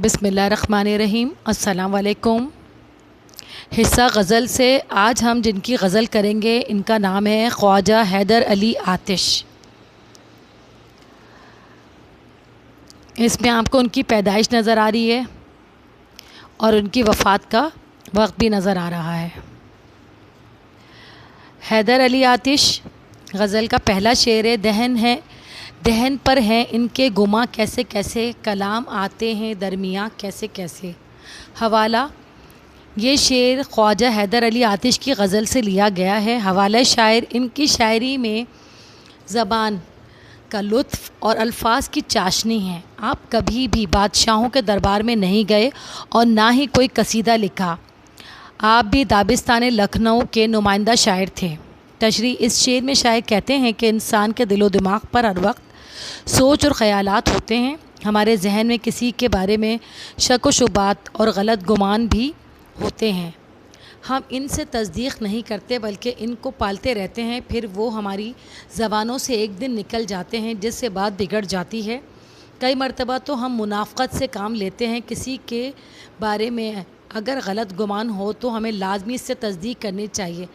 बिस्मिल्लाहिर्रहमानिर्रहीम। अस्सलाम वालेकुम। हिस्सा गज़ल से आज हम जिनकी गज़ल करेंगे इनका नाम है ख्वाजा हैदर अली आतिश। इसमें आपको उनकी पैदाइश नज़र आ रही है और उनकी वफ़ात का वक्त भी नज़र आ रहा है। हैदर अली आतिश गज़ल का पहला शेर है, दहन पर हैं इनके गुमा कैसे कैसे, कलाम आते हैं दरमियाँ कैसे कैसे। हवाला, ये शेर ख्वाजा हैदर अली आतिश की गज़ल से लिया गया है। हवाला शायर, इनकी शायरी में ज़बान का लुत्फ़ और अल्फाज की चाशनी है। आप कभी भी बादशाहों के दरबार में नहीं गए और ना ही कोई कसीदा लिखा। आप भी दाबिस्तान लखनऊ के नुमाइंदा शायर थे। तशरीह, इस शेर में शायर कहते हैं कि इंसान के दिलो दिमाग पर हर वक्त सोच और ख़यालात होते हैं। हमारे जहन में किसी के बारे में शक व शुबात और गलत गुमान भी होते हैं। हम इनसे तस्दीक़ नहीं करते बल्कि इनको पालते रहते हैं। फिर वो हमारी ज़बानों से एक दिन निकल जाते हैं जिससे बात बिगड़ जाती है। कई मरतबा तो हम मुनाफ़क़त से काम लेते हैं। किसी के बारे में अगर गलत गुमान हो तो हमें लाजमी इससे तस्दीक़ करनी चाहिए,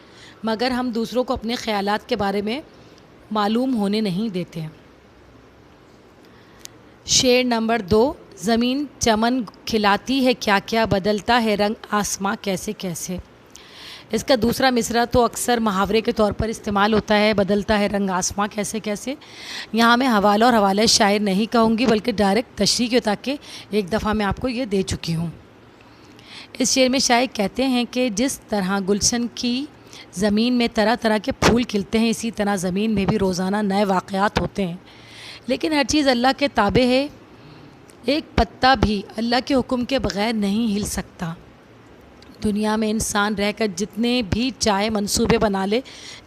मगर हम दूसरों को अपने ख़यालात के बारे में मालूम होने नहीं देते। शेर नंबर 2, ज़मीन चमन खिलाती है क्या क्या, बदलता है रंग आसमां कैसे कैसे। इसका दूसरा मिसरा तो अक्सर मुहावरे के तौर पर इस्तेमाल होता है, बदलता है रंग आसमां कैसे कैसे। यहाँ मैं हवाला और हवाला शायर नहीं कहूँगी बल्कि डायरेक्ट तशरीह की, ताकि एक दफ़ा मैं आपको ये दे चुकी हूँ। इस शेर में शायर कहते हैं कि जिस तरह गुलशन की ज़मीन में तरह तरह के फूल खिलते हैं, इसी तरह ज़मीन में भी रोज़ाना नए वाक़यात होते हैं, लेकिन हर चीज़ अल्लाह के ताबे है। एक पत्ता भी अल्लाह के हुक्म के बग़ैर नहीं हिल सकता। दुनिया में इंसान रहकर जितने भी चाहे मंसूबे बना ले,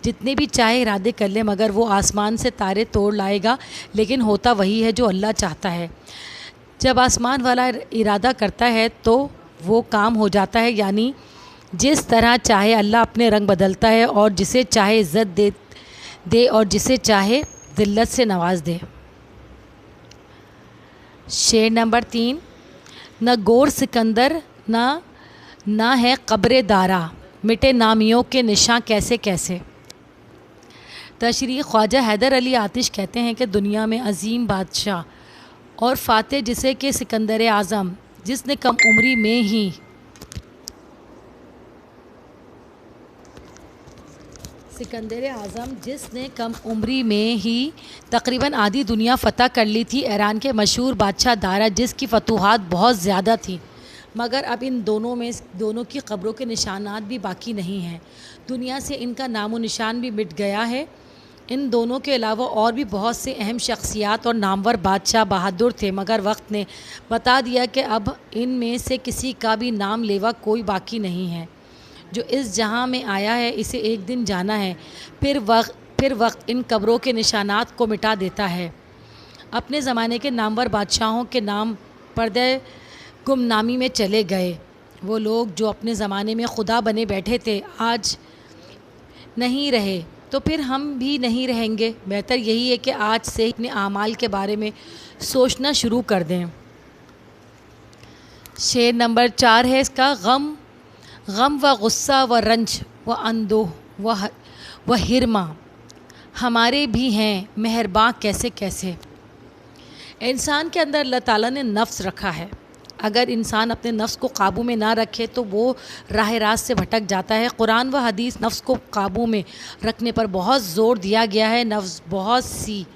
जितने भी चाहे इरादे कर ले, मगर वो आसमान से तारे तोड़ लाएगा, लेकिन होता वही है जो अल्लाह चाहता है। जब आसमान वाला इरादा करता है तो वो काम हो जाता है। यानी जिस तरह चाहे अल्लाह अपने रंग बदलता है और जिसे चाहे इज़्ज़त दे और जिसे चाहे ज़िल्लत से नवाज दे। शेर नंबर 3, न गोर सिकंदर ना है कब्र दारा, मिटे नामियों के निशां कैसे कैसे। तशरीह, ख्वाजा हैदर अली आतिश कहते हैं कि दुनिया में अजीम बादशाह और फ़ातिह जिसे कि सिकंदर आज़म, जिसने कम उम्री में ही तकरीबन आधी दुनिया फ़तह कर ली थी। ईरान के मशहूर बादशाह दारा, जिसकी फतूहात बहुत ज़्यादा थी, मगर अब इन दोनों की क़ब्रों के निशानात भी बाकी नहीं हैं। दुनिया से इनका नामो निशान भी मिट गया है। इन दोनों के अलावा और भी बहुत से अहम शख्सियात और नामवर बादशाह बहादुर थे, मगर वक्त ने बता दिया कि अब इनमें से किसी का भी नाम लेवा कोई बाकी नहीं है। जो इस जहां में आया है इसे एक दिन जाना है। फिर वक्त इन कब्रों के निशानात को मिटा देता है। अपने ज़माने के नामवर बादशाहों के नाम पर्दे गुमनामी में चले गए। वो लोग जो अपने ज़माने में खुदा बने बैठे थे, आज नहीं रहे, तो फिर हम भी नहीं रहेंगे। बेहतर यही है कि आज से अपने आमाल के बारे में सोचना शुरू कर दें। शेर नंबर 4 है इसका, गम व गुस्सा व रंज व अंदोह व हिरमा हमारे भी हैं मेहरबान कैसे कैसे। इंसान के अंदर अल्लाह ताला ने नफ्स रखा है। अगर इंसान अपने नफ्स को काबू में ना रखे तो वो राह रास्त से भटक जाता है। कुरान व हदीस नफ्स को काबू में रखने पर बहुत ज़ोर दिया गया है। नफ्स बहुत सी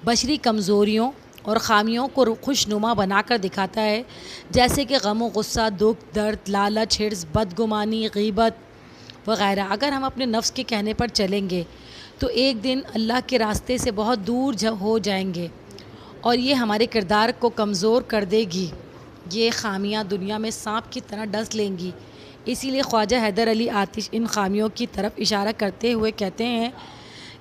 बशरी कमज़ोरियों और ख़ामियों को खुशनुमा बनाकर दिखाता है, जैसे कि गम, गुस्सा, दुख, दर्द, लालच, हिर्स, बदगुमानी, गीबत वग़ैरह। अगर हम अपने नफ्स के कहने पर चलेंगे तो एक दिन अल्लाह के रास्ते से बहुत दूर हो जाएंगे और ये हमारे किरदार को कमज़ोर कर देगी। ये ख़ामियाँ दुनिया में सांप की तरह डस लेंगी। इसीलिए ख्वाजा हैदर अली आतिश इन ख़ामियों की तरफ इशारा करते हुए कहते हैं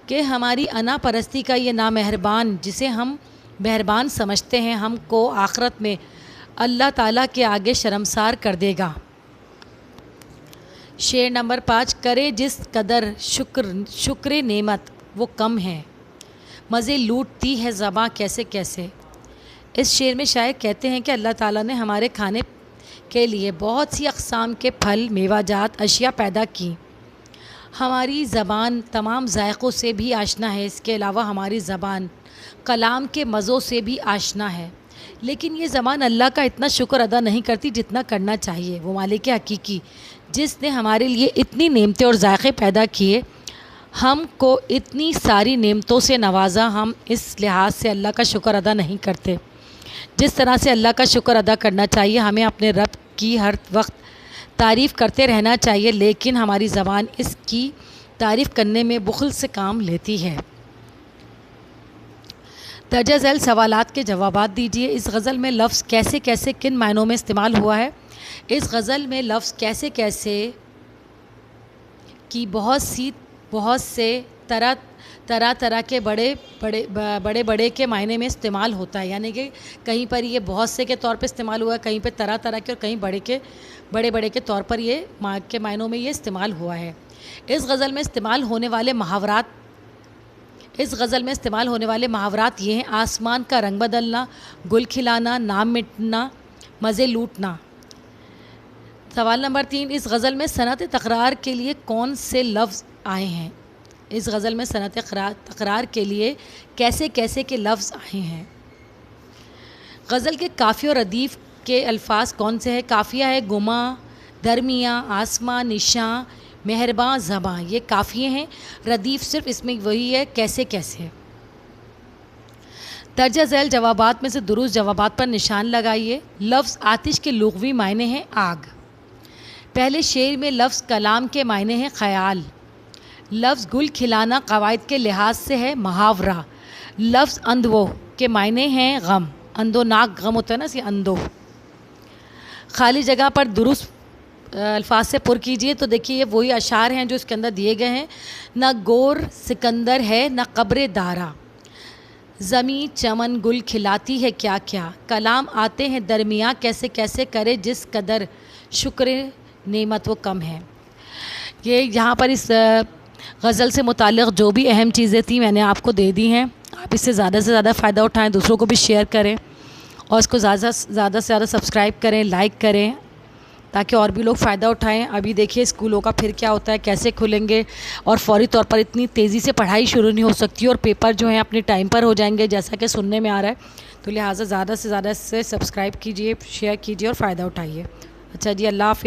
कि हमारी अना परस्ती का ये नामेहरबान, जिसे हम मेहरबान समझते हैं, हमको आखिरत में अल्लाह ताला के आगे शर्मसार कर देगा। शेर नंबर 5, करे जिस कदर शुक्र नेमत वो कम है, मज़े लूटती है ज़बां कैसे कैसे। اس شعر میں شاعر کہتے ہیں کہ اللہ تعالیٰ نے ہمارے کھانے کے لیے بہت سی اقسام کے پھل، میوہ جات اشیاء پیدا کی۔ ہماری زبان تمام ذائقوں سے بھی آشنا ہے، اس کے علاوہ ہماری زبان کلام کے مزوں سے بھی آشنا ہے، لیکن یہ زبان اللہ کا اتنا شکر ادا نہیں کرتی جتنا کرنا چاہیے۔ وہ مالک حقیقی جس نے ہمارے لیے اتنی نعمتیں اور ذائقے پیدا کیے، ہم کو اتنی ساری نعمتوں سے نوازا، ہم اس لحاظ سے اللہ کا شکر ادا نہیں کرتے جس طرح سے اللہ کا شکر ادا کرنا چاہیے۔ ہمیں اپنے رب کی ہر وقت تعریف کرتے رہنا چاہیے، لیکن ہماری زبان اس کی تعریف کرنے میں بخل سے کام لیتی ہے۔ درجہ ذیل سوالات کے جوابات دیجیے۔ اس غزل میں لفظ کیسے کیسے کن معنوں میں استعمال ہوا ہے؟ اس غزل میں لفظ کیسے کیسے کی بہت سے طرح کے بڑے کے معنی میں استعمال ہوتا ہے، یعنی کہ کہیں پر یہ بہت سے کے طور پہ استعمال ہوا ہے، کہیں پہ طرح کے، اور کہیں بڑے کے طور پر یہ کے معنوں میں یہ استعمال ہوا ہے۔ اس غزل میں استعمال ہونے والے محاورات یہ ہیں: آسمان کا رنگ بدلنا، گل کھلانا، نام مٹنا، مزے لوٹنا۔ سوال نمبر 3، اس غزل میں صنعت تکرار کے لیے کون سے لفظ آئے ہیں؟ اس غزل میں صنعت تکرار کے لیے کیسے کیسے کے لفظ آئے ہیں؟ غزل کے قافیہ اور ردیف کے الفاظ کون سے ہیں؟ قافیہ ہے گما، درمیاں، آسماں، نشاں، مہرباں، زباں، یہ قافیے ہیں۔ ردیف صرف اس میں وہی ہے کیسے کیسے۔ درجہ ذیل جوابات میں سے درست جوابات پر نشان لگائیے۔ لفظ آتش کے لغوی معنی ہیں آگ۔ پہلے شعر میں لفظ کلام کے معنی ہیں خیال۔ لفظ گل کھلانا قواعد کے لحاظ سے ہے محاورہ۔ لفظ اندوہ کے معنی ہیں غم، اندوناک غم ہوتا ہے نا، اسی اندو۔ خالی جگہ پر درست الفاظ سے پر کیجئے۔ تو دیکھیے یہ وہی اشعار ہیں جو اس کے اندر دیے گئے ہیں۔ نہ گور سکندر ہے نہ قبر دارا، زمیں چمن گل کھلاتی ہے کیا کیا، کلام آتے ہیں درمیاں کیسے کیسے، کرے جس قدر شکر نعمت وہ کم ہے۔ یہ یہاں پر اس غزل سے متعلق جو بھی اہم چیزیں تھیں میں نے آپ کو دے دی ہیں۔ آپ اس سے زیادہ فائدہ اٹھائیں، دوسروں کو بھی شیئر کریں، اور اس کو زیادہ سے زیادہ سبسکرائب کریں، لائک کریں، تاکہ اور بھی لوگ فائدہ اٹھائیں۔ ابھی دیکھیے اسکولوں کا پھر کیا ہوتا ہے، کیسے کھلیں گے، اور فوری طور پر اتنی تیزی سے پڑھائی شروع نہیں ہو سکتی، اور پیپر جو ہیں اپنے ٹائم پر ہو جائیں گے جیسا کہ سننے میں آ رہا ہے۔ تو لہٰذا زیادہ سے زیادہ اس سے سبسکرائب کیجئے، شیئر کیجئے اور فائدہ اٹھائیے۔ اچھا جی، اللہ حافظ۔